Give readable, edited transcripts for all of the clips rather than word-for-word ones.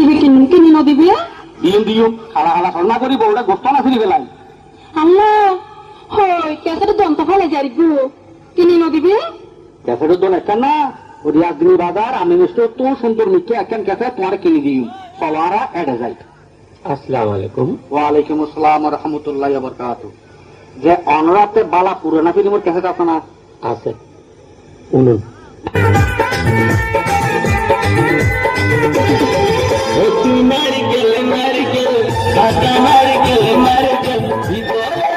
দিবে কিনি নদিবে দিম দিও খালা খালা সন্না করি বউটা গোস্ত না ফিরি বেলাই আল্লাহ হই কেসে দন্ত ফলে যারিব কিনি নদিবে ক্যাসেটের দোন একটা না ও রিয়াজদিনী বাজার আমি নিশ্চয় তো সুন্দর মিকে একখান ক্যাসেট তোমার কিনে দিই সলারা এডে যাই। আসসালামু আলাইকুম। ওয়ালাইকুম আসসালাম ওয়া রাহমাতুল্লাহি ওয়া বারাকাতুহু। যে অনরাতে বালা পুরানা ফিল্মের ক্যাসেট আছে না? আছে উনুন নারকেল নারকেল কাঁচা নারকেল নারকেল ভিতরে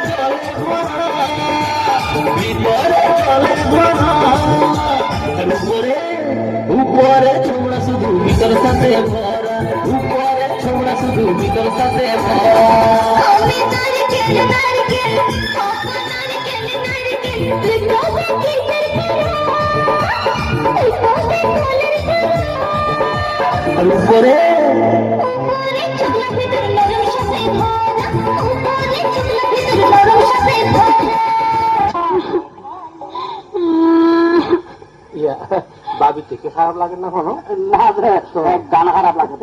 জলে ভরা উপরে উপরে ছোড়া শুধু ভিতর সাথে ভরা উপরে ছোড়া শুধু ভিতর সাথে ভরা উপরে বাবি থেকে খারাপ লাগে না কোনো না গানা খারাপ লাগে।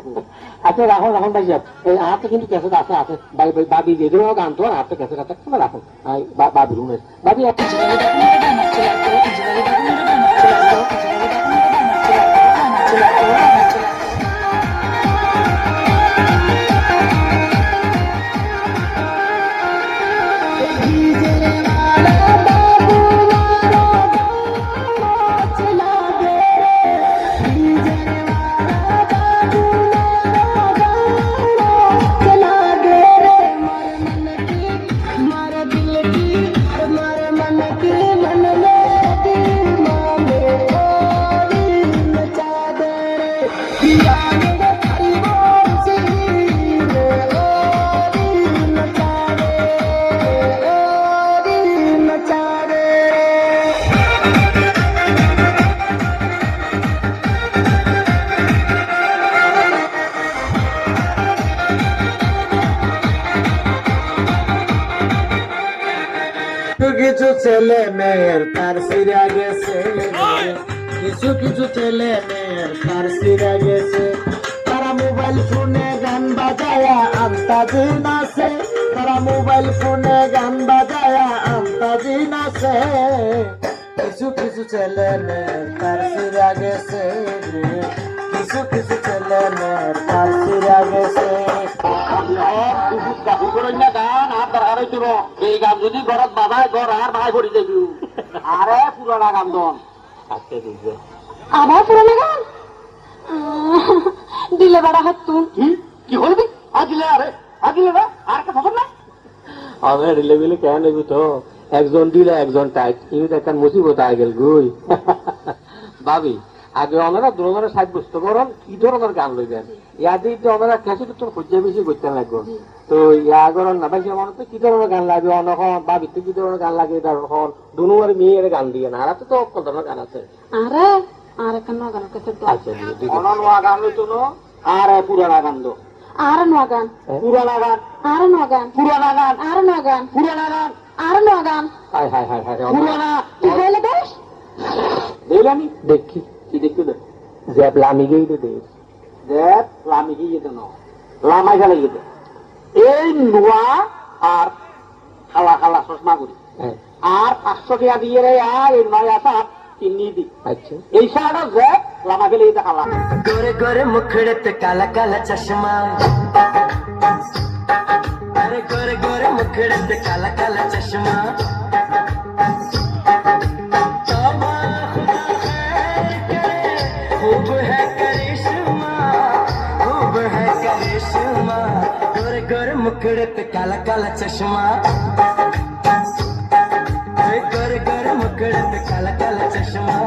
আচ্ছা রাখুন রাখুন ভাই সাহেব এই হাতে কিন্তু ক্যাসেট আছে আছে বাবি যে গান তো হাতে ক্যাসেট আছে রাখুন বাবি রুমের বাবি কিছু ছেলে মেয়ের তার সিরা গেছে কিছু কিছু ছেলে মেয়ের তার সিরা গেছে তারা মোবাইল ফোনে গান বাজায়া আন্তাজি নাচে তারা মোবাইল ফোনে গান বাজায়া আন্তাজি নাচে কিছু কিছু ছেলে মেয়ের তার সিরা গেছে কিছু কিছু ছেলে মেয়ের তার সিরা গেছে গান আর দরকার হইছিল এই গান যদি ঘরত বাজায় ঘর আর ভাই ভরি যাবি আরে পুরানা গান দন আজকে দিবে আবার পুরনো গান দিলে বাড়া হাতুন কি হইবি আজিলে আজিলে না আর একটা ফসল না আমি রিলে বিলে কেন নেবি তো একজন দিলে একজন টাইট ইনি তো একটা মুসিবত আই গেল গুই ভাবি আগে ওনারা দুজনের সাব্যস্ত করেন কি ধরনের গান লইবেন ইয়াদি তো ওনারা ক্যাসেট তো খুঁজে বেশি করতে লাগবে তো ইয়া করেন না ভাই আমার তো কি ধরনের গান লাগবে অনখন ভাবি তো কি ধরনের গান লাগে তখন দুনুয়ার মেয়ের গান দিয়ে না আর তো কত ধরনের গান আছে আরে আর কেন গান কেসে তো আচ্ছা অননুয়া গান হইতো না আর পুরানা গান দো আর নোয়া গান পুরানা গান আর নোয়া গান পুরানা গান আর নোয়া গান পুরানা গান আর নোয়া গান হাই হাই হাই হাই পুরানা কি হইলে বেশ দেখলামি দেখি কি দেখতে দে যে লামি গেই তো দেখ দেখ লামি কি যেতে ন লামাই ফেলে যেতে এই নোয়া আর খালা খালা চশমা করি আর 500 টাকা দিয়ে রে আর এই নয় আসা কিনি দি আচ্ছা এই সারা যে লামা ফেলে যেতে খালা गोरे गोरे मुखड़े पे काला काला चश्मा अरे गोरे गोरे मुखड़े पे काला काला चश्मा खूब है करिश्मा खूब है करिश्मा गोरे गोरे मुखड़े पे काला काला चश्मा गोरे गोरे मुखड़े पे काला काला चश्मा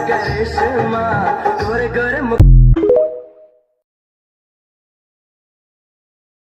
करिश्मा गोरे गोरे